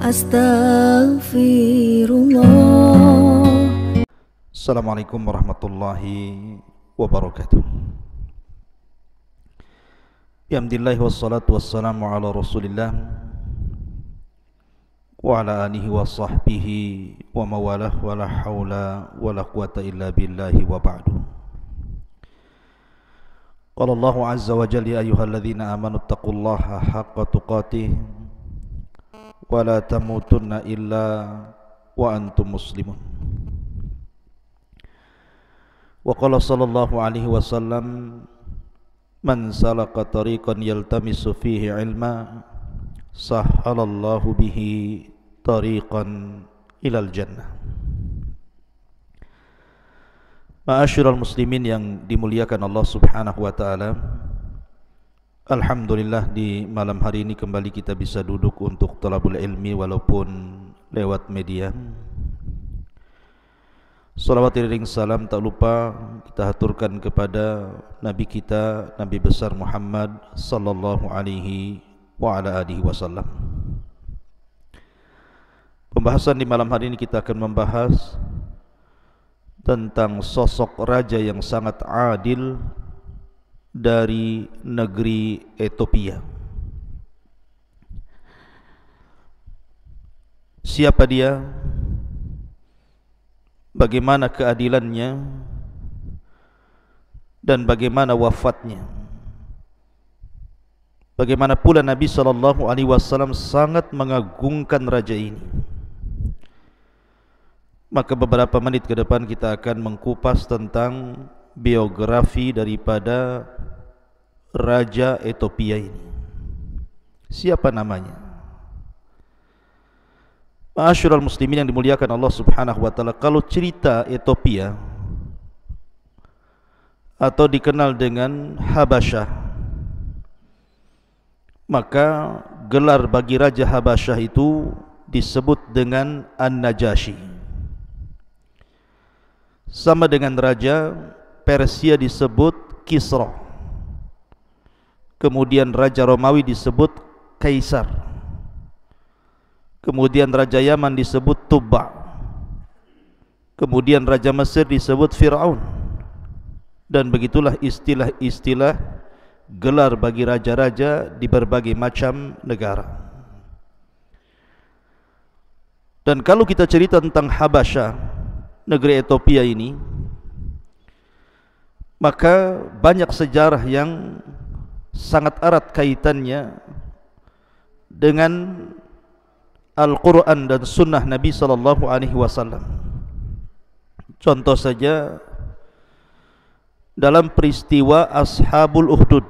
Astaghfirullah. Assalamualaikum warahmatullahi wabarakatuh. Alhamdulillah wassalatu wassalamu ala Rasulillah wa ala alihi wa sahbihi wa mawalah wa la hawla wa la quwata illa billahi wa ba'du. Qala Allahu azza wa jalla ya ayyuhalladzina amanu taqullaha haqqa tuqatih wa la tamutunna illa wa antum muslimun. Wa qala sallallahu alaihi wasallam man salaka tariqan yaltamisu fihi ilma sahhalallahu bihi tariqan ilal jannah. Ma'asyiral muslimin yang dimuliakan Allah Subhanahu wa taala, alhamdulillah di malam hari ini kembali kita bisa duduk untuk talabul ilmi walaupun lewat media. Salawat iring salam tak lupa kita haturkan kepada Nabi kita, Nabi besar Muhammad sallallahu alaihi wa ala alihi wasallam. Pembahasan di malam hari ini kita akan membahas tentang sosok raja yang sangat adil dari negeri Ethiopia. Siapa dia? Bagaimana keadilannya? Dan bagaimana wafatnya? Bagaimana pula Nabi SAW sangat mengagungkan raja ini. Maka beberapa menit ke depan kita akan mengkupas tentang biografi daripada Raja Ethiopia ini. Siapa namanya? Ma'asyiral muslimin yang dimuliakan Allah Subhanahu wa taala, kalau cerita Ethiopia atau dikenal dengan Habasyah, maka gelar bagi Raja Habasyah itu disebut dengan An-Najashi. Sama dengan Raja Persia disebut Kisra. Kemudian Raja Romawi disebut Kaisar. Kemudian Raja Yaman disebut Tubba. Kemudian Raja Mesir disebut Fir'aun. Dan begitulah istilah-istilah gelar bagi raja-raja di berbagai macam negara. Dan kalau kita cerita tentang Habasyah, negeri Ethiopia ini, maka banyak sejarah yang sangat erat kaitannya dengan Al-Quran dan Sunnah Nabi SAW. Contoh saja dalam peristiwa Ashabul Ukhdud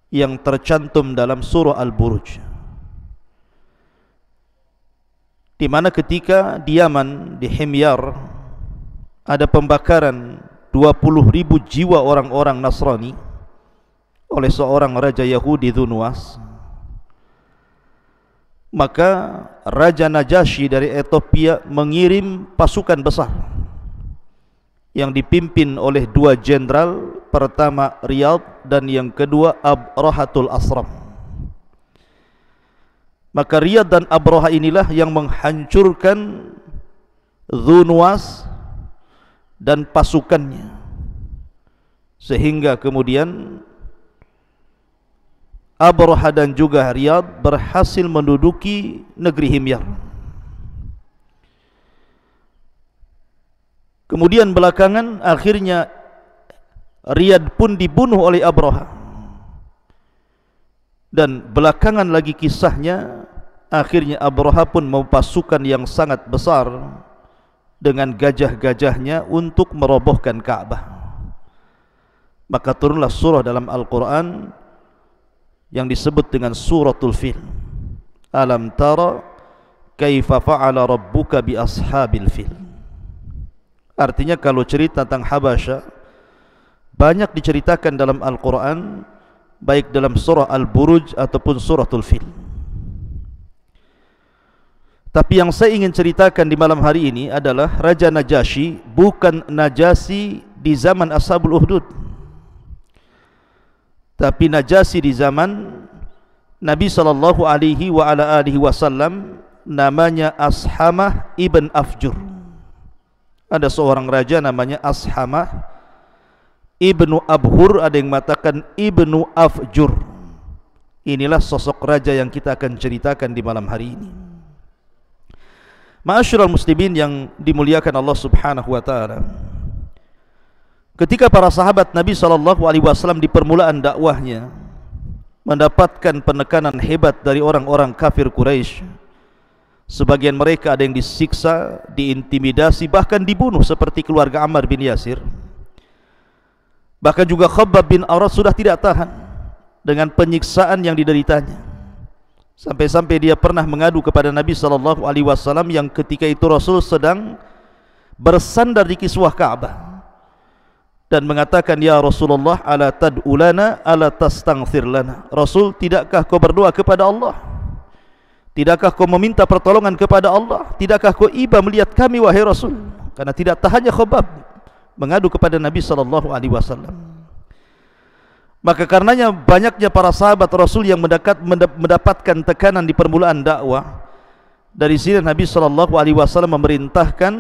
yang tercantum dalam surah Al-Buruj, di mana ketika di Yaman, di Himyar, ada pembakaran 20.000 jiwa orang-orang Nasrani oleh seorang raja Yahudi Dzunwas, maka Raja Najashi dari Ethiopia mengirim pasukan besar yang dipimpin oleh dua jenderal, pertama Riyadh dan yang kedua Abrahatul Asram. Maka Riyadh dan Abraha inilah yang menghancurkan Dzunwas dan pasukannya, sehingga kemudian Abraha dan juga Riyadh berhasil menduduki negeri Himyar. Kemudian belakangan akhirnya Riyadh pun dibunuh oleh Abraha. Dan belakangan lagi kisahnya, akhirnya Abraha pun membawa pasukan yang sangat besar dengan gajah-gajahnya untuk merobohkan Ka'bah. Maka turunlah surah dalam Al-Quran yang disebut dengan Suratul Fil. Alam tara kaifa fa'ala rabbuka bi ashabil fil. Artinya kalau cerita tentang Habasyah banyak diceritakan dalam Al-Quran, baik dalam surah Al-Buruj ataupun suratul Fil. Tapi yang saya ingin ceritakan di malam hari ini adalah Raja Najashi, bukan Najasi di zaman Ashabul Ukhdud, tapi Najasi di zaman Nabi sallallahu alaihi wa ala alihi wasallam namanya Ashamah ibn Afjur. Ada seorang raja namanya Ashamah ibnu Abhur, ada yang mengatakan ibnu Afjur. Inilah sosok raja yang kita akan ceritakan di malam hari ini. Ma'asyiral muslimin yang dimuliakan Allah Subhanahu wa taala. Ketika para sahabat Nabi sallallahu alaihi wasallam di permulaan dakwahnya mendapatkan penekanan hebat dari orang-orang kafir Quraisy, sebagian mereka ada yang disiksa, diintimidasi, bahkan dibunuh seperti keluarga Ammar bin Yasir. Bahkan juga Khabbab bin Arat sudah tidak tahan dengan penyiksaan yang dideritanya, sampai-sampai dia pernah mengadu kepada Nabi sallallahu alaihi wasallam yang ketika itu Rasul sedang bersandar di kiswah Ka'bah dan mengatakan, "Ya Rasulullah, ala tad'u lana, ala tastaghfir lana." Rasul, tidakkah kau berdoa kepada Allah? Tidakkah kau meminta pertolongan kepada Allah? Tidakkah kau iba melihat kami, wahai Rasul? Karena tidak tahannya Khabbab mengadu kepada Nabi sallallahu alaihi wasallam. Maka karenanya banyaknya para sahabat Rasul yang mendapatkan tekanan di permulaan dakwah. Dari sini Nabi sallallahu alaihi wasallam memerintahkan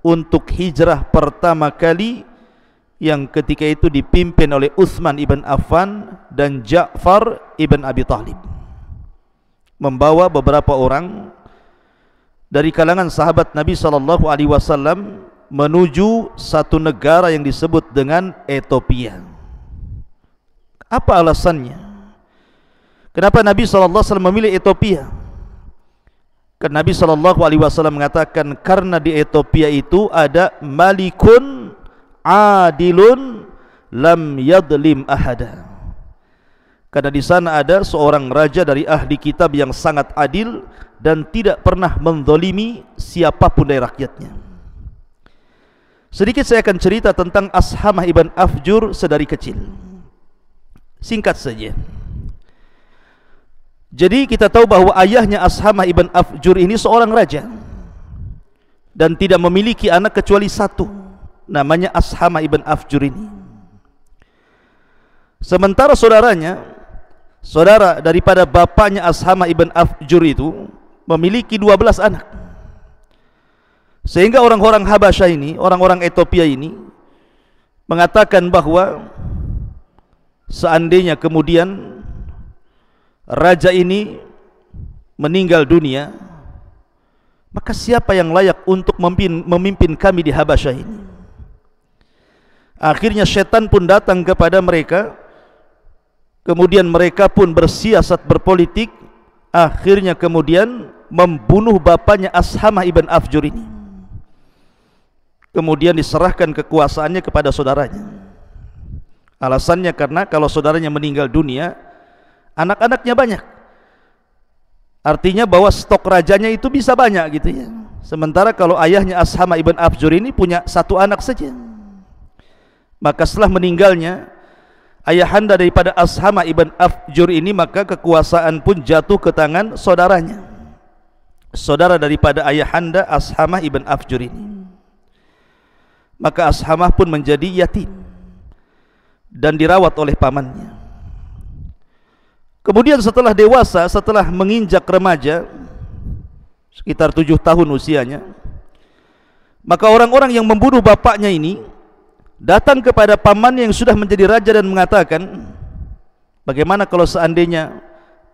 untuk hijrah pertama kali, yang ketika itu dipimpin oleh Utsman ibn Affan dan Ja'far ibn Abi Thalib, membawa beberapa orang dari kalangan sahabat Nabi sallallahu alaihi wasallam menuju satu negara yang disebut dengan Ethiopia. Apa alasannya? Kenapa Nabi sallallahu alaihi wasallam memilih Ethiopia? Karena Nabi sallallahu alaihi wasallam mengatakan, karena di Ethiopia itu ada malikun adilun lam yadlim ahada. Karena di sana ada seorang raja dari ahli kitab yang sangat adil dan tidak pernah menzalimi siapapun dari rakyatnya. Sedikit saya akan cerita tentang Ashamah ibn Afjur sedari kecil. Singkat saja. Jadi kita tahu bahwa ayahnya Ashamah ibn Afjur ini seorang raja dan tidak memiliki anak kecuali satu, namanya Ashamah ibn Afjur ini. Sementara saudaranya, saudara daripada bapaknya Ashamah ibn Afjur itu memiliki 12 anak. Sehingga orang-orang Habasyah ini, orang-orang Ethiopia ini mengatakan bahwa seandainya kemudian raja ini meninggal dunia, maka siapa yang layak untuk memimpin kami di Habasyah ini? Akhirnya syaitan pun datang kepada mereka, kemudian mereka pun bersiasat berpolitik, akhirnya kemudian membunuh bapaknya Ashamah ibn Afjur ini. Kemudian diserahkan kekuasaannya kepada saudaranya. Alasannya karena kalau saudaranya meninggal dunia, anak-anaknya banyak. Artinya bahwa stok rajanya itu bisa banyak gitu ya. Sementara kalau ayahnya Ashamah ibn Afjur ini punya satu anak saja. Maka setelah meninggalnya ayahanda daripada Ashamah ibn Afjur ini, maka kekuasaan pun jatuh ke tangan saudaranya, saudara daripada ayahanda Ashamah ibn Afjur ini. Maka Ashamah pun menjadi yatim dan dirawat oleh pamannya. Kemudian setelah dewasa, setelah menginjak remaja, sekitar 7 tahun usianya, maka orang-orang yang membunuh bapaknya ini datang kepada pamannya yang sudah menjadi raja dan mengatakan, bagaimana kalau seandainya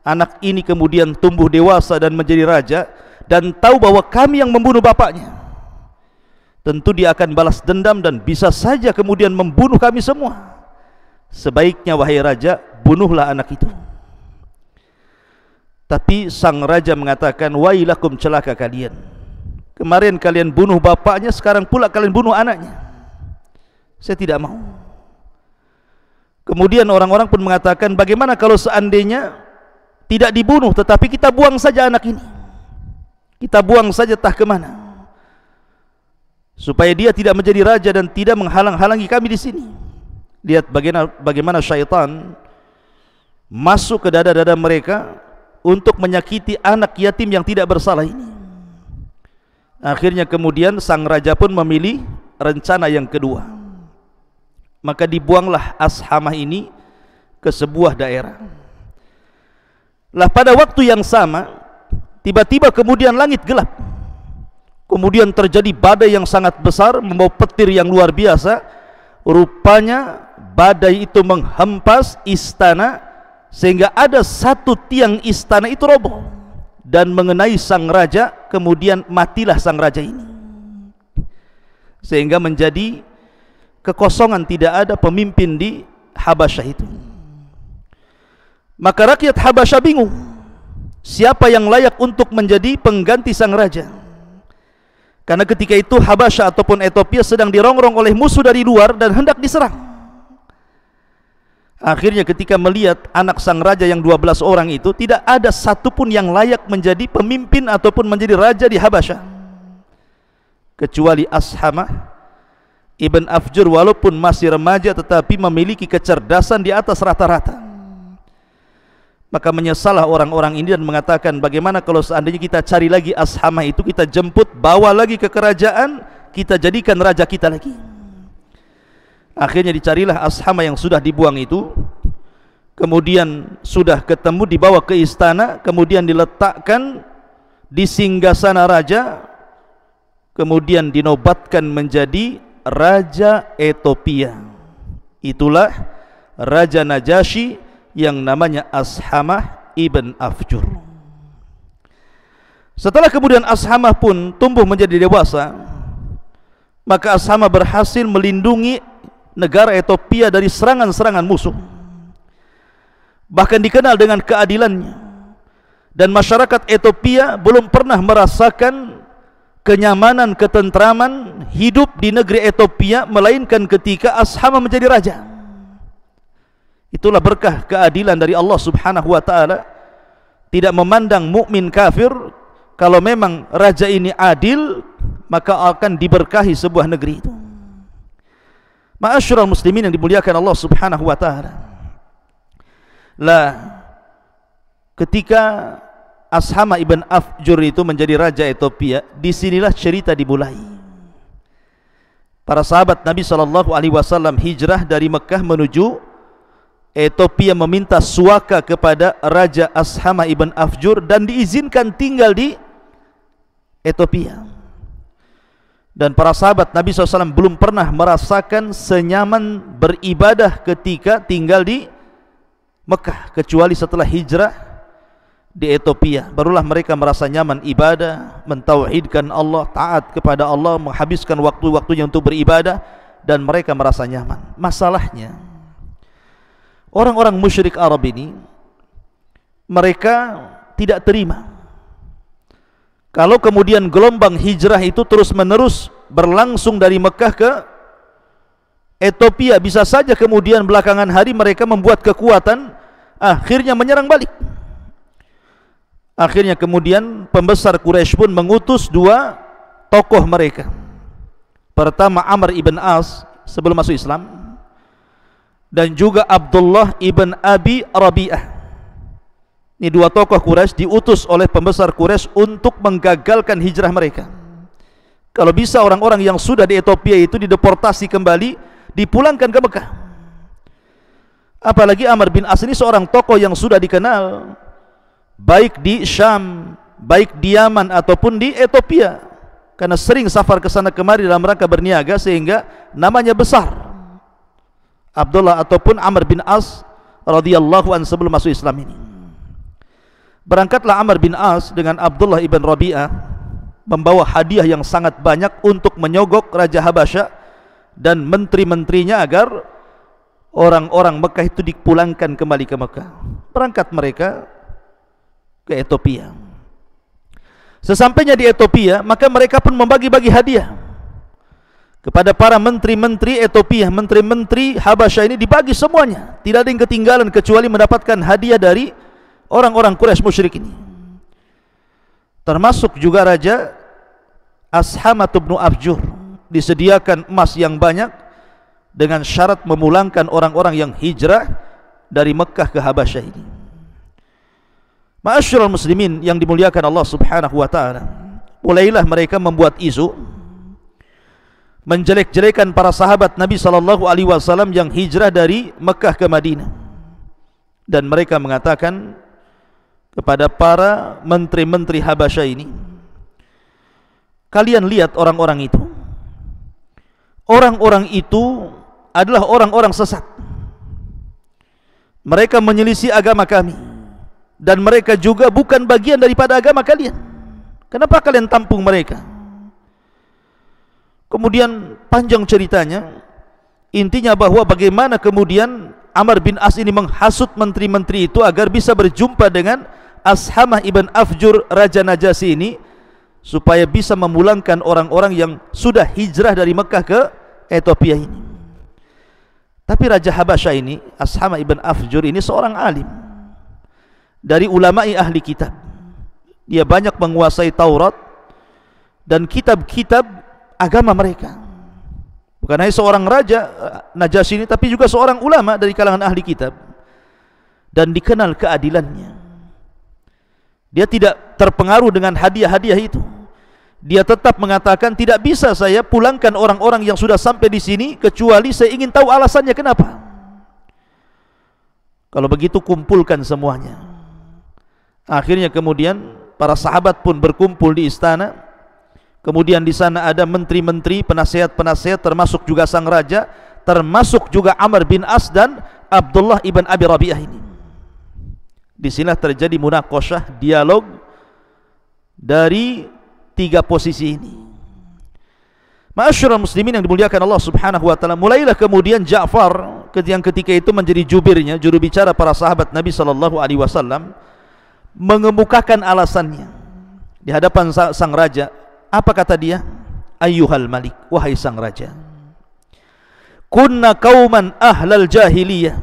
anak ini kemudian tumbuh dewasa dan menjadi raja dan tahu bahwa kami yang membunuh bapaknya? Tentu dia akan balas dendam dan bisa saja kemudian membunuh kami semua. Sebaiknya wahai raja, bunuhlah anak itu. Tapi sang raja mengatakan, wailakum, celaka kalian. Kemarin kalian bunuh bapaknya, sekarang pula kalian bunuh anaknya. Saya tidak mau. Kemudian orang-orang pun mengatakan, bagaimana kalau seandainya tidak dibunuh tetapi kita buang saja anak ini? Kita buang saja entah kemana, supaya dia tidak menjadi raja dan tidak menghalang-halangi kami di sini. Lihat bagaimana syaitan masuk ke dada-dada mereka untuk menyakiti anak yatim yang tidak bersalah ini. Akhirnya kemudian sang raja pun memilih rencana yang kedua. Maka dibuanglah Ashamah ini ke sebuah daerah. Lah pada waktu yang sama, tiba-tiba kemudian langit gelap. Kemudian terjadi badai yang sangat besar, membawa petir yang luar biasa. Rupanya badai itu menghempas istana, sehingga ada satu tiang istana itu roboh dan mengenai sang raja. Kemudian matilah sang raja ini, sehingga menjadi kekosongan, tidak ada pemimpin di Habasyah itu. Maka rakyat Habasyah bingung, siapa yang layak untuk menjadi pengganti sang raja. Karena ketika itu Habasyah ataupun Ethiopia sedang dirongrong oleh musuh dari luar dan hendak diserang. Akhirnya ketika melihat anak sang raja yang 12 orang itu, tidak ada satupun yang layak menjadi pemimpin ataupun menjadi raja di Habasyah, kecuali Ashamah Ibn Afjur. Walaupun masih remaja, tetapi memiliki kecerdasan di atas rata-rata. Maka menyesallah orang-orang ini dan mengatakan, bagaimana kalau seandainya kita cari lagi Ashamah itu, kita jemput, bawa lagi ke kerajaan, kita jadikan raja kita lagi. Akhirnya dicarilah Ashamah yang sudah dibuang itu, kemudian sudah ketemu, dibawa ke istana, kemudian diletakkan di singgasana raja, kemudian dinobatkan menjadi Raja Ethiopia. Itulah Raja Najasyi yang namanya Ashamah Ibn Afjur. Setelah kemudian Ashamah pun tumbuh menjadi dewasa, maka Ashamah berhasil melindungi negara Ethiopia dari serangan-serangan musuh. Bahkan dikenal dengan keadilannya, dan masyarakat Ethiopia belum pernah merasakan kenyamanan, ketentraman hidup di negeri Ethiopia melainkan ketika Ashamah menjadi raja. Itulah berkah keadilan dari Allah Subhanahu wa taala, tidak memandang mukmin kafir. Kalau memang raja ini adil, maka akan diberkahi sebuah negeri itu. Ma'asyiral muslimin yang dimuliakan Allah Subhanahu wa taala. Lah ketika Ashamah Ibn Afjur itu menjadi raja Ethiopia, disinilah cerita dimulai. Para sahabat Nabi SAW hijrah dari Mekah menuju Ethiopia, meminta suaka kepada Raja Ashamah Ibn Afjur dan diizinkan tinggal di Ethiopia. Dan para sahabat Nabi SAW belum pernah merasakan senyaman beribadah ketika tinggal di Mekah, kecuali setelah hijrah di Ethiopia. Barulah mereka merasa nyaman ibadah, mentauhidkan Allah, taat kepada Allah, menghabiskan waktu-waktunya untuk beribadah, dan mereka merasa nyaman. Masalahnya, orang-orang musyrik Arab ini, mereka tidak terima kalau kemudian gelombang hijrah itu terus-menerus berlangsung dari Mekah ke Ethiopia. Bisa saja kemudian belakangan hari mereka membuat kekuatan, akhirnya menyerang balik. Akhirnya kemudian pembesar Quraisy pun mengutus dua tokoh mereka. Pertama Amr ibn As sebelum masuk Islam, dan juga Abdullah ibn Abi Rabi'ah. Ini dua tokoh Quraisy diutus oleh pembesar Quraisy untuk menggagalkan hijrah mereka. Kalau bisa orang-orang yang sudah di Ethiopia itu dideportasi kembali, dipulangkan ke Mekah. Apalagi Amr bin As ini seorang tokoh yang sudah dikenal baik di Syam, baik di Yaman ataupun di Ethiopia, karena sering safar ke sana kemari dalam rangka berniaga, sehingga namanya besar Abdullah ataupun Amr bin As radhiyallahu anhu sebelum masuk Islam ini. Berangkatlah Amr bin As dengan Abdullah ibn Rabi'ah membawa hadiah yang sangat banyak untuk menyogok Raja Habasyah dan menteri-menterinya agar orang-orang Mekah itu dipulangkan kembali ke Mekah. Berangkat mereka ke Ethiopia. Sesampainya di Ethiopia, maka mereka pun membagi-bagi hadiah kepada para menteri-menteri Ethiopia. Menteri-menteri Habasyah ini dibagi semuanya, tidak ada yang ketinggalan kecuali mendapatkan hadiah dari orang-orang Quraisy musyrik ini. Termasuk juga Raja Ashamah bin Afjur, disediakan emas yang banyak dengan syarat memulangkan orang-orang yang hijrah dari Mekah ke Habasyah ini. Ma'asyiral muslimin yang dimuliakan Allah Subhanahu wa taala, mulailah mereka membuat isu menjelek-jelekan para sahabat Nabi sallallahu alaihi wasallam yang hijrah dari Mekah ke Madinah. Dan mereka mengatakan kepada para menteri-menteri Habasyah ini, kalian lihat orang-orang itu. Orang-orang itu adalah orang-orang sesat. Mereka menyelisih agama kami, dan mereka juga bukan bagian daripada agama kalian. Kenapa kalian tampung mereka? Kemudian panjang ceritanya. Intinya bahwa bagaimana kemudian Amr bin As ini menghasut menteri-menteri itu agar bisa berjumpa dengan Ashamah ibn Afjur, Raja Najasyi ini, supaya bisa memulangkan orang-orang yang sudah hijrah dari Mekah ke Ethiopia ini. Tapi Raja Habasyah ini, Ashamah ibn Afjur ini, seorang alim dari ulama'i ahli kitab. Dia banyak menguasai Taurat dan kitab-kitab agama mereka. Bukan hanya seorang Raja Najasyi ini, tapi juga seorang ulama dari kalangan ahli kitab, dan dikenal keadilannya. Dia tidak terpengaruh dengan hadiah-hadiah itu. Dia tetap mengatakan, tidak bisa saya pulangkan orang-orang yang sudah sampai di sini kecuali saya ingin tahu alasannya kenapa. Kalau begitu kumpulkan semuanya. Akhirnya kemudian para sahabat pun berkumpul di istana. Kemudian di sana ada menteri-menteri, penasehat-penasehat, termasuk juga sang raja, termasuk juga Amr bin As dan Abdullah ibn Abi Rabi'ah ini. Di sinilah terjadi munaqashah, dialog dari tiga posisi ini. Ma'asyiral muslimin yang dimuliakan Allah Subhanahu wa taala, mulailah kemudian Ja'far yang ketika itu menjadi jubirnya, juru bicara para sahabat Nabi sallallahu alaihi wasallam, mengemukakan alasannya di hadapan sang raja. Apa kata dia? Ayyuhal malik, wahai sang raja, kunna qauman ahlal jahiliyah,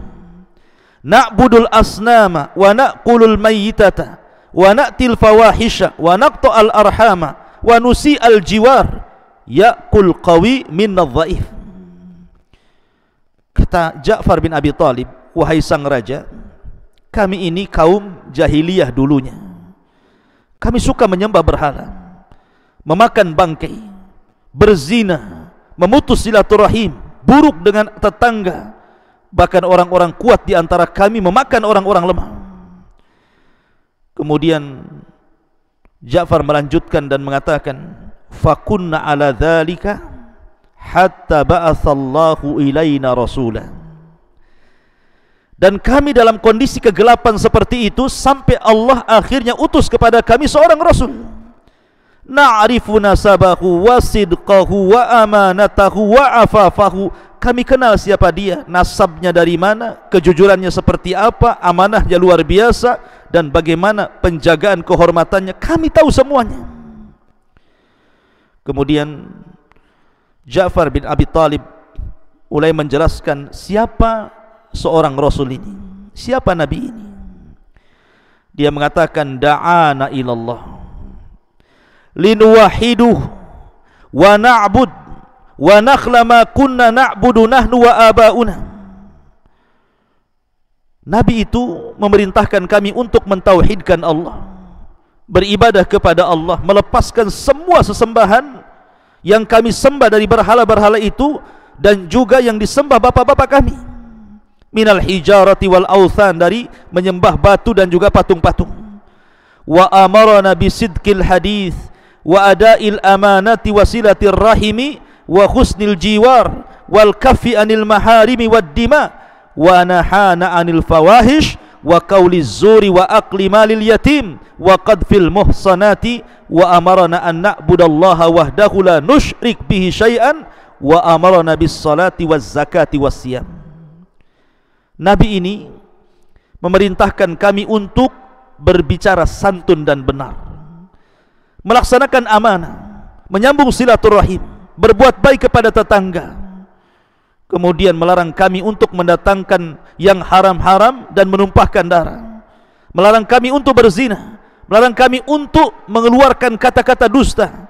na'budul asnama wa na'kulul mayyitata wa na'til fawahisha wa naqta'al arhama wa nusi'al jiwar ya'kul qawi minnadh dhaif. Kata Ja'far bin Abi Talib, wahai sang raja, kami ini kaum jahiliyah dulunya. Kami suka menyembah berhala, memakan bangkai, berzina, memutus silaturahim, buruk dengan tetangga. Bahkan orang-orang kuat di antara kami memakan orang-orang lemah. Kemudian Ja'far melanjutkan dan mengatakan, fakunna ala dzalika hatta ba'atsallahu ilaina rasulah. Dan kami dalam kondisi kegelapan seperti itu sampai Allah akhirnya utus kepada kami seorang rasul. Na'rifu nasabahu wa sidqahu wa amanatahu wa afafahu. Kami kenal siapa dia, nasabnya dari mana, kejujurannya seperti apa, amanahnya luar biasa, dan bagaimana penjagaan kehormatannya, kami tahu semuanya. Kemudian Ja'far bin Abi Talib mulai menjelaskan siapa seorang Rasul ini, siapa Nabi ini. Dia mengatakan, da'ana ilallah linuwahiduh wa na'bud wa nakhla ma kunna na'budu nahnu wa aba'una. Nabi itu memerintahkan kami untuk mentauhidkan Allah, beribadah kepada Allah, melepaskan semua sesembahan yang kami sembah dari berhala-berhala itu, dan juga yang disembah bapak-bapak kami, minal hijarati wal authan, dari menyembah batu dan juga patung-patung. Wa amarana bisidqil hadith wa ada'il amanati wasilatir rahimi wa husnil jiwar wal kaffi anil maharimi wad dima wa nahana anil fawahish wa qauliz zuri wa aqli malil yatim wa qadfil muhsanati wa amarna an na'budallaha wahdahu la nusyrik bihi syai'an wa amarna bis salati waz zakati was siyam. Nabi ini memerintahkan kami untuk berbicara santun dan benar, melaksanakan amanah, menyambung silaturahim, berbuat baik kepada tetangga. Kemudian melarang kami untuk mendatangkan yang haram-haram dan menumpahkan darah, melarang kami untuk berzina, melarang kami untuk mengeluarkan kata-kata dusta,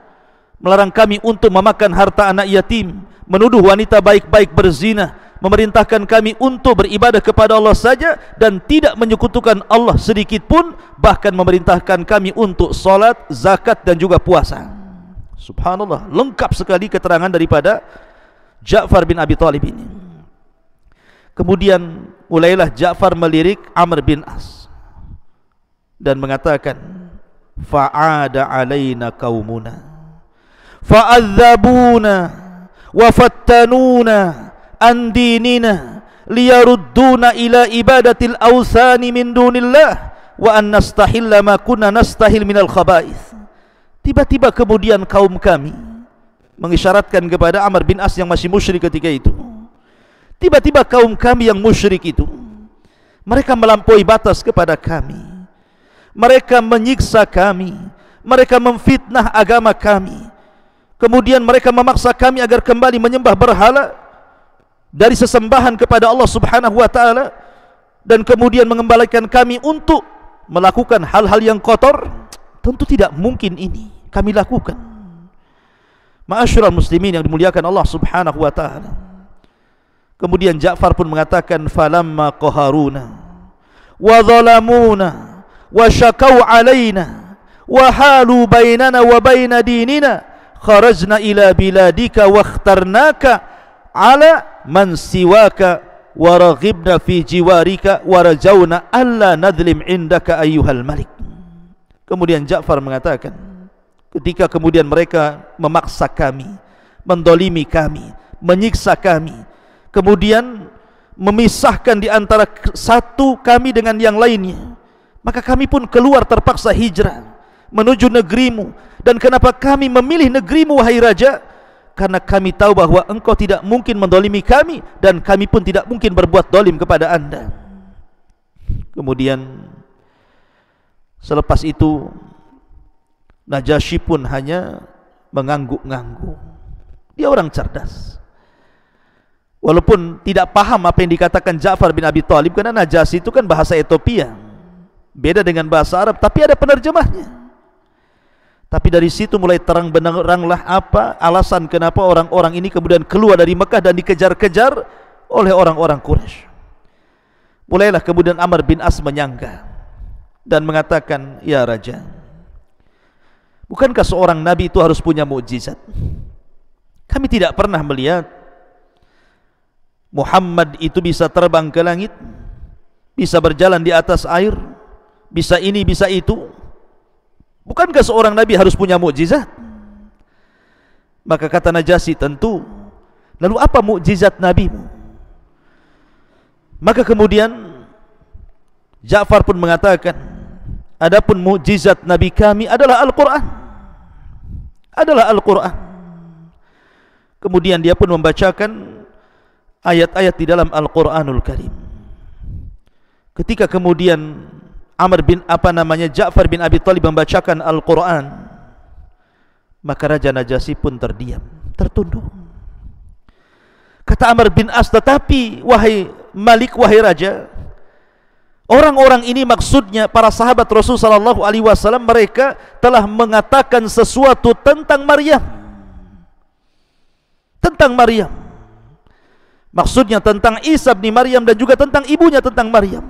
melarang kami untuk memakan harta anak yatim, menuduh wanita baik-baik berzina, memerintahkan kami untuk beribadah kepada Allah saja dan tidak menyekutukan Allah sedikit pun, bahkan memerintahkan kami untuk salat, zakat dan juga puasa. Subhanallah, lengkap sekali keterangan daripada Ja'far bin Abi Talib ini. Kemudian mulailah Ja'far melirik Amr bin As. dan mengatakan, fa'ada alaina qaumuna fa'adzabuna wa fattanuna an dinina liyarudduna ila ibadatil awsani min dunillah wa an nastahilla ma kunna nastahil minal khaba'ith. Tiba-tiba kemudian kaum kami, mengisyaratkan kepada Amr bin As yang masih musyrik ketika itu, tiba-tiba kaum kami yang musyrik itu, mereka melampaui batas kepada kami, mereka menyiksa kami, mereka memfitnah agama kami, kemudian mereka memaksa kami agar kembali menyembah berhala dari sesembahan kepada Allah Subhanahu wa ta'ala, dan kemudian mengembalikan kami untuk melakukan hal-hal yang kotor. Tentu tidak mungkin ini kami lakukan. Ma'asyiral muslimin yang dimuliakan Allah Subhanahu wa ta'ala. Kemudian Ja'far pun mengatakan, falamma qaharuna wa zalamuna wa syakau alaina wa halu bainana wa baina dinina kharajna ila biladika wa ikhtarnaka ala man siwaka wa raghibna fi jiwarika wa rajawna alla nadhlim indaka ayyuhal malik. Kemudian Ja'far mengatakan, ketika kemudian mereka memaksa kami, mendolimi kami, menyiksa kami, kemudian memisahkan di antara satu kami dengan yang lainnya, maka kami pun keluar terpaksa hijrah menuju negerimu. Dan kenapa kami memilih negerimu, wahai raja? Karena kami tahu bahwa engkau tidak mungkin mendolimi kami, dan kami pun tidak mungkin berbuat dolim kepada anda. Kemudian selepas itu Najasyi pun hanya mengangguk-ngangguk. Dia orang cerdas, walaupun tidak paham apa yang dikatakan Ja'far bin Abi Thalib, karena Najasyi itu kan bahasa Ethiopia, beda dengan bahasa Arab, tapi ada penerjemahnya. Tapi dari situ mulai terang benderanglah apa alasan kenapa orang-orang ini kemudian keluar dari Mekah dan dikejar-kejar oleh orang-orang Quraisy. Mulailah kemudian Amr bin As menyangka dan mengatakan, ya raja, bukankah seorang nabi itu harus punya mukjizat? Kami tidak pernah melihat Muhammad itu bisa terbang ke langit, bisa berjalan di atas air, bisa ini, bisa itu. Bukankah seorang nabi harus punya mukjizat? Maka kata Najasyi, tentu. Lalu apa mukjizat nabimu? Maka kemudian Ja'far pun mengatakan, adapun mukjizat nabi kami adalah Al-Quran, adalah Al-Quran. Kemudian dia pun membacakan ayat-ayat di dalam Al-Quranul Karim. Ketika kemudian Ja'far bin Abi Thalib membacakan Al-Quran, maka Raja Najasyi pun terdiam, tertunduk. Kata Amr bin As, tetapi wahai Malik, wahai Raja, orang-orang ini maksudnya para sahabat Rasul sallallahu alaihi wasallam, mereka telah mengatakan sesuatu tentang Maryam. Tentang Maryam. Maksudnya tentang Isa bin Maryam dan juga tentang ibunya, tentang Maryam.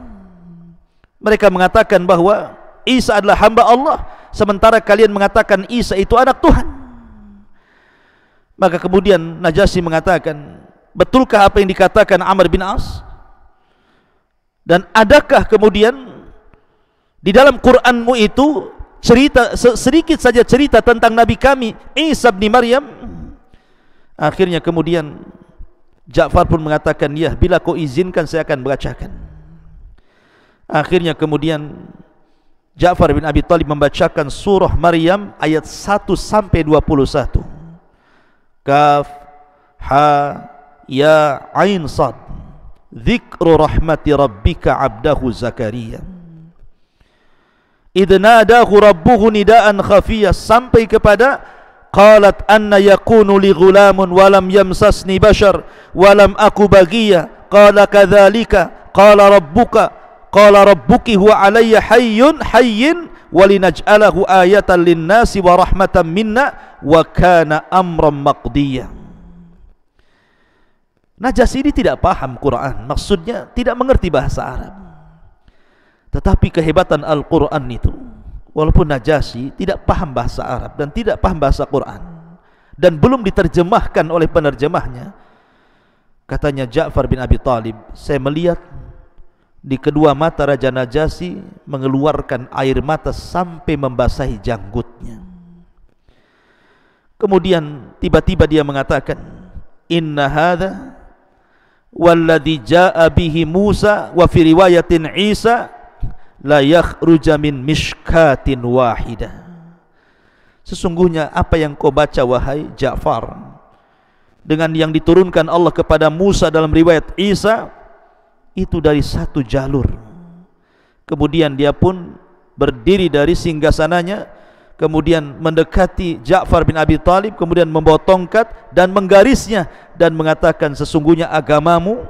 Mereka mengatakan bahwa Isa adalah hamba Allah, sementara kalian mengatakan Isa itu anak Tuhan. Maka kemudian Najasyi mengatakan, betulkah apa yang dikatakan Amr bin As? Dan adakah kemudian di dalam Qur'anmu itu cerita, sedikit saja cerita tentang Nabi kami Isa bin Maryam? Akhirnya kemudian Ja'far pun mengatakan, ya, bila kau izinkan saya akan bacakan. Akhirnya kemudian Ja'far bin Abi Thalib membacakan surah Maryam ayat 1 sampai 21. Kaf ha ya ain sad, dzikru rahmati rabbika abdahu Zakaria idh nadahu rabbuhu nidaan khafiyah, sampai kepada qalat anna yakunu li ghulamun walam yamsasni bashar walam aku bagiya qala kadzalika qala rabbuki huwa alayya hayyin walinaj'alahu ayatan linnasi wa rahmatan minna wa kana amran maqdiya. Najasyi ini tidak paham Quran, maksudnya tidak mengerti bahasa Arab. Tetapi kehebatan Al-Quran itu, walaupun Najasyi tidak paham bahasa Arab dan tidak paham bahasa Quran dan belum diterjemahkan oleh penerjemahnya, katanya Ja'far bin Abi Thalib, saya melihat Di kedua mata Raja Najasyi mengeluarkan air mata sampai membasahi janggutnya. Kemudian tiba-tiba dia mengatakan, inna hadha walladhi jaa bihi Musa wa fi riwayatin Isa la yakhruja min mishkatin wahidah. Sesungguhnya apa yang kau baca wahai Ja'far dengan yang diturunkan Allah kepada Musa dalam riwayat Isa itu dari satu jalur. Kemudian dia pun berdiri dari singgasananya, kemudian mendekati Ja'far bin Abi Thalib, kemudian membawa tongkat dan menggarisnya dan mengatakan, sesungguhnya agamamu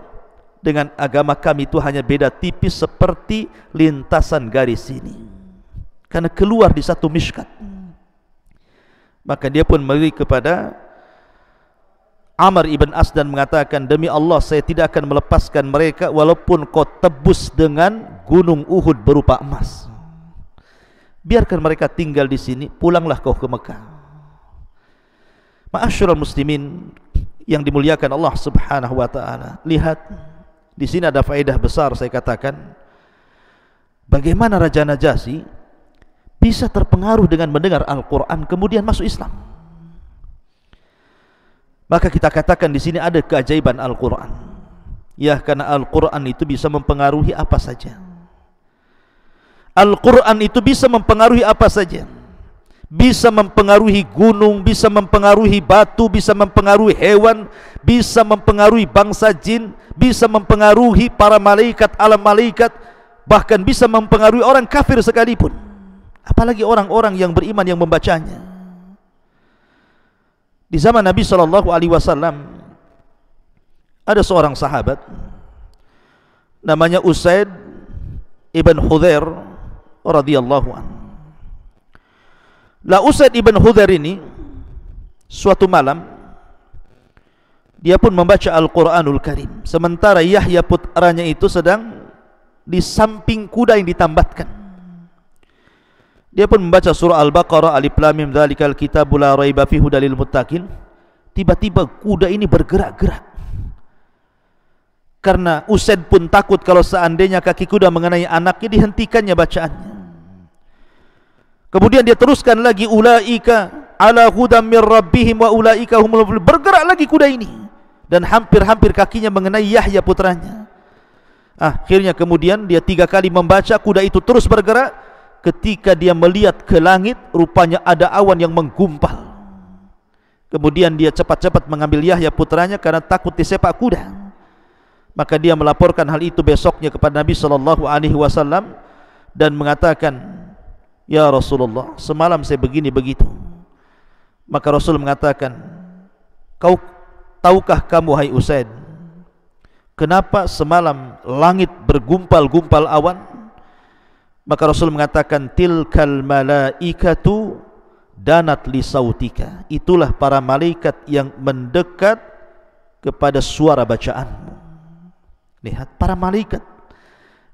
dengan agama kami itu hanya beda tipis seperti lintasan garis ini, karena keluar di satu mishkat. Maka dia pun melirik kepada Amr ibn As dan mengatakan, demi Allah saya tidak akan melepaskan mereka walaupun kau tebus dengan gunung Uhud berupa emas. Biarkan mereka tinggal di sini, pulanglah kau ke Mekah. Ma'asyiral muslimin yang dimuliakan Allah Subhanahu wa taala, lihat di sini ada faedah besar. Saya katakan, bagaimana Raja Najasyi bisa terpengaruh dengan mendengar Al-Qur'an kemudian masuk Islam. Maka kita katakan di sini ada keajaiban Al-Qur'an. Ya, karena Al-Qur'an itu bisa mempengaruhi apa saja. Al-Qur'an itu bisa mempengaruhi apa saja. Bisa mempengaruhi gunung, bisa mempengaruhi batu, bisa mempengaruhi hewan, bisa mempengaruhi bangsa jin, bisa mempengaruhi para malaikat, alam malaikat, bahkan bisa mempengaruhi orang kafir sekalipun. Apalagi orang-orang yang beriman yang membacanya. Di zaman Nabi SAW ada seorang sahabat namanya Usaid ibn Hudhair radhiyallahu anhu. Lah Usaid ibn Hudhair ini suatu malam dia pun membaca Al-Quranul Karim, sementara Yahya putranya itu sedang di samping kuda yang ditambatkan. Dia pun membaca surah Al-Baqarah, Alif Lam Mim dzalikal kitabu la raiba fihi hudal lil muttaqin. Tiba-tiba kuda ini bergerak-gerak. Karena Usaid pun takut kalau seandainya kaki kuda mengenai anaknya, dihentikannya bacaannya. Kemudian dia teruskan lagi, ulaika ala hudam mir rabbihim wa ulaika humul muflihun. Bergerak lagi kuda ini dan hampir-hampir kakinya mengenai Yahya putranya. Akhirnya kemudian dia 3 kali membaca, kuda itu terus bergerak. Ketika dia melihat ke langit, rupanya ada awan yang menggumpal. Kemudian dia cepat-cepat mengambil Yahya putranya karena takut disepak kuda. Maka dia melaporkan hal itu besoknya kepada Nabi SAW dan mengatakan, ya Rasulullah, semalam saya begini begitu. Maka Rasul mengatakan, tahukah kamu hai Usaid, kenapa semalam langit bergumpal-gumpal awan? Maka Rasul mengatakan, tilkal malaikatu danat li sautika. Itulah para malaikat yang mendekat kepada suara bacaanmu. Lihat, para malaikat.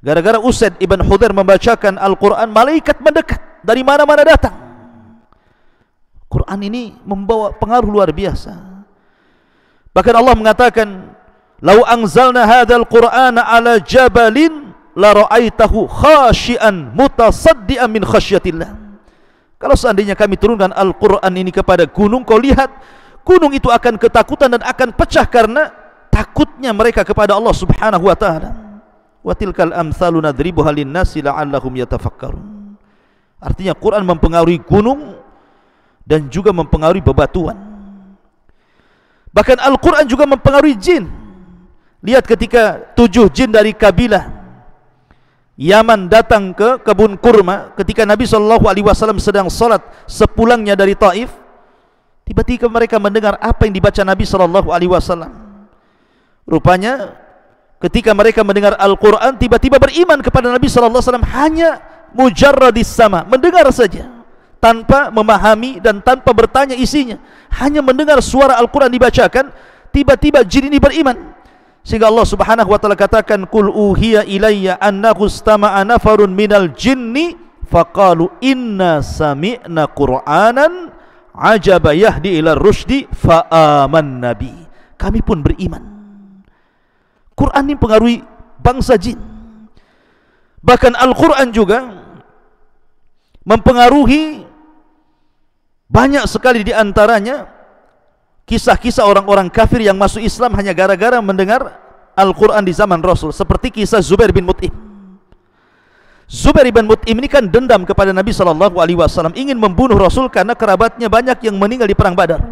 Gara-gara Usaid ibn Hudhair membacakan Al-Quran, malaikat mendekat dari mana-mana datang. Quran ini membawa pengaruh luar biasa. Bahkan Allah mengatakan, lau anzalna hadzal qur'ana ala jabalin la ra'aitahu khashian mutasaddian min khasyatillah. Kalau seandainya kami turunkan Al-Quran ini kepada gunung, kau lihat gunung itu akan ketakutan dan akan pecah karena takutnya mereka kepada Allah Subhanahu wa ta'ala. Wa tilkal amsalu nadribuha lin-nasi la'allahum yatafakkarun. Artinya Quran mempengaruhi gunung dan juga mempengaruhi bebatuan. Bahkan Al-Quran juga mempengaruhi jin. Lihat ketika 7 jin dari kabilah Yaman datang ke kebun kurma ketika Nabi SAW sedang salat sepulangnya dari Taif. Tiba-tiba mereka mendengar apa yang dibaca Nabi SAW. Rupanya ketika mereka mendengar Al-Quran, tiba-tiba beriman kepada Nabi SAW. Hanya mujarradis sama, mendengar saja, tanpa memahami dan tanpa bertanya isinya. Hanya mendengar suara Al-Quran dibacakan, tiba-tiba jin ini beriman. Sehingga Allah Subhanahu wa taala katakan, qul uhiya ilayya annahu istama'a nafarun minal jinni faqalu inna sami'na qur'anan ajaba yahdi ila rusydi fa amanna bi. Kami pun beriman. Quran ini pengaruhi bangsa jin. Bahkan Al-Quran juga mempengaruhi banyak sekali di antaranya kisah-kisah orang-orang kafir yang masuk Islam hanya gara-gara mendengar Al-Quran di zaman Rasul, seperti kisah Zubair bin Mut'im. Zubair bin Mut'im ini kan dendam kepada Nabi SAW, ingin membunuh Rasul karena kerabatnya banyak yang meninggal di perang Badar.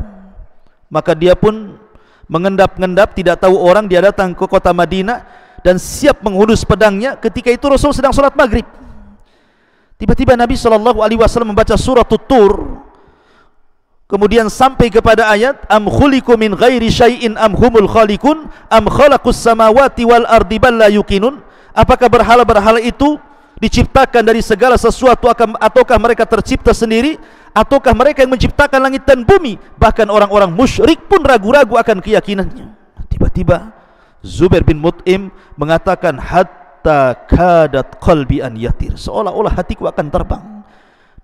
Maka dia pun mengendap-endap, tidak tahu orang, dia datang ke kota Madinah dan siap menghunus pedangnya. Ketika itu Rasul sedang sholat maghrib. Tiba-tiba Nabi SAW membaca surah Tur, kemudian sampai kepada ayat am khuliqu min ghairi syai'in am humul khaliqun am khalaqus samawati wal ardi bal la yuqinun. Apakah berhala-berhala itu diciptakan dari segala sesuatu ataukah mereka tercipta sendiri, ataukah mereka yang menciptakan langit dan bumi? Bahkan orang-orang musyrik pun ragu-ragu akan keyakinannya. Tiba-tiba Zubair bin Mut'im mengatakan hatta kadat qalbi an yatir, seolah-olah hatiku akan terbang.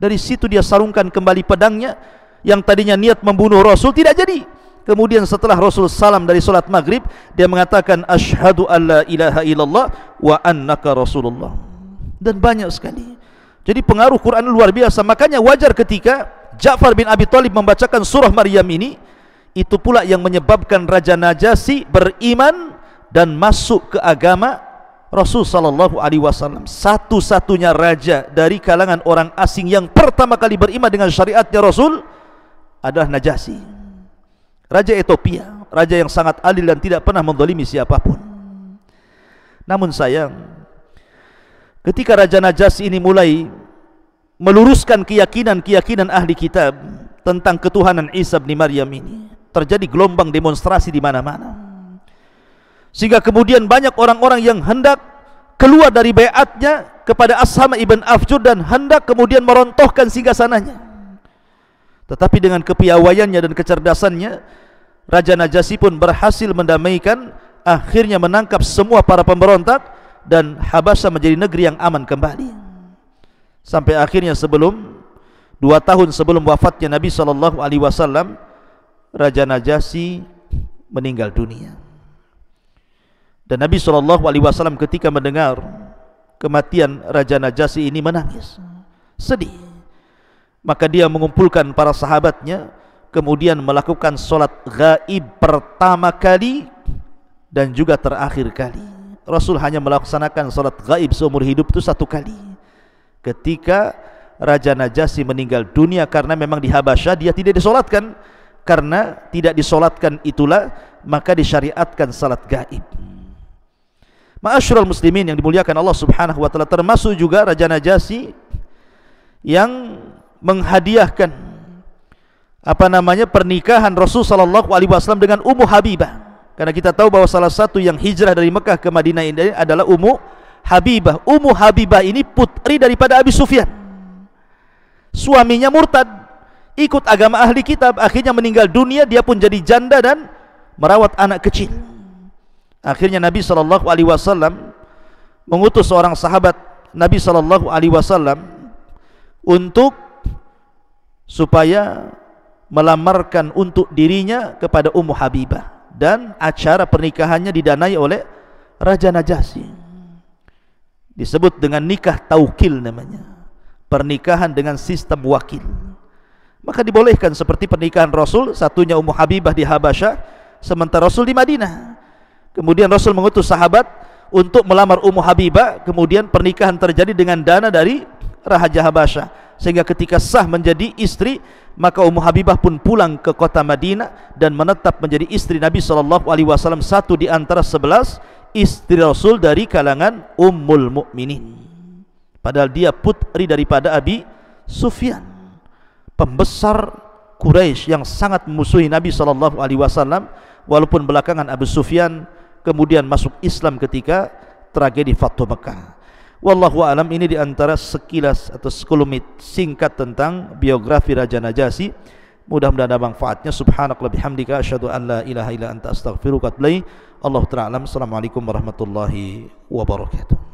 Dari situ dia sarungkan kembali pedangnya yang tadinya niat membunuh Rasul, tidak jadi. Kemudian setelah Rasul salam dari solat maghrib, dia mengatakan asyhadu an la ilaha illallah wa annaka rasulullah. Dan banyak sekali. Jadi pengaruh Quran luar biasa. Makanya wajar ketika Ja'far bin Abi Thalib membacakan surah Maryam ini, itu pula yang menyebabkan Raja Najasyi beriman dan masuk ke agama Rasul sallallahu alaihi wasallam. Satu-satunya raja dari kalangan orang asing yang pertama kali beriman dengan syariatnya Rasul adalah Najasyi, raja Ethiopia, raja yang sangat adil dan tidak pernah menzalimi siapapun. Namun sayang, ketika Raja Najasyi ini mulai meluruskan keyakinan ahli kitab tentang ketuhanan Isa bin Maryam ini, terjadi gelombang demonstrasi di mana-mana, sehingga kemudian banyak orang-orang yang hendak keluar dari baiatnya kepada Ashama ibn Afjur dan hendak kemudian merontohkan singgasananya. Tetapi dengan kepiawaiannya dan kecerdasannya, Raja Najasyi pun berhasil mendamaikan, akhirnya menangkap semua para pemberontak, dan Habasyah menjadi negeri yang aman kembali. Sampai akhirnya 2 tahun sebelum wafatnya Nabi SAW, Raja Najasyi meninggal dunia. Dan Nabi SAW ketika mendengar kematian Raja Najasyi ini menangis, sedih. Maka dia mengumpulkan para sahabatnya, kemudian melakukan solat gaib pertama kali dan juga terakhir kali. Rasul hanya melaksanakan solat gaib seumur hidup itu 1 kali. Ketika Raja Najasyi meninggal dunia, karena memang di Habasyah dia tidak disolatkan. Karena tidak disolatkan itulah maka disyariatkan salat gaib. Ma'asyiral muslimin yang dimuliakan Allah Subhanahu wa taala, termasuk juga Raja Najasyi yang menghadiahkan pernikahan Rasul sallallahu alaihi wasallam dengan Ummu Habibah. Karena kita tahu bahwa salah satu yang hijrah dari Mekah ke Madinah ini adalah Ummu Habibah. Ummu Habibah ini putri daripada Abi Sufyan. Suaminya murtad, ikut agama ahli kitab, akhirnya meninggal dunia, dia pun jadi janda dan merawat anak kecil. Akhirnya Nabi sallallahu alaihi wasallam mengutus seorang sahabat Nabi sallallahu alaihi wasallam untuk supaya melamarkan untuk dirinya kepada Ummu Habibah, dan acara pernikahannya didanai oleh Raja Najasyi. Disebut dengan nikah taukil namanya, pernikahan dengan sistem wakil. Maka dibolehkan seperti pernikahan Rasul, satunya Ummu Habibah di Habasyah, sementara Rasul di Madinah. Kemudian Rasul mengutus sahabat untuk melamar Ummu Habibah, kemudian pernikahan terjadi dengan dana dari Raja Habasyah. Sehingga ketika sah menjadi istri, maka Ummu Habibah pun pulang ke kota Madinah dan menetap menjadi istri Nabi SAW, satu di antara 11 istri Rasul dari kalangan Ummul Mukminin. Padahal dia putri daripada Abi Sufyan, pembesar Quraisy yang sangat memusuhi Nabi SAW, walaupun belakangan Abu Sufyan kemudian masuk Islam ketika tragedi Fathu Mekah. Wallahu alam, ini diantara sekilas atau sekelumit singkat tentang biografi Raja Najasyi. Mudah-mudahan ada manfaatnya. Subhanakallahumma bihamdika asyhadu an la ilaha illa anta astaghfiruka wa atubu ilaik. Allahu ta'ala alam. Assalamualaikum warahmatullahi wabarakatuh.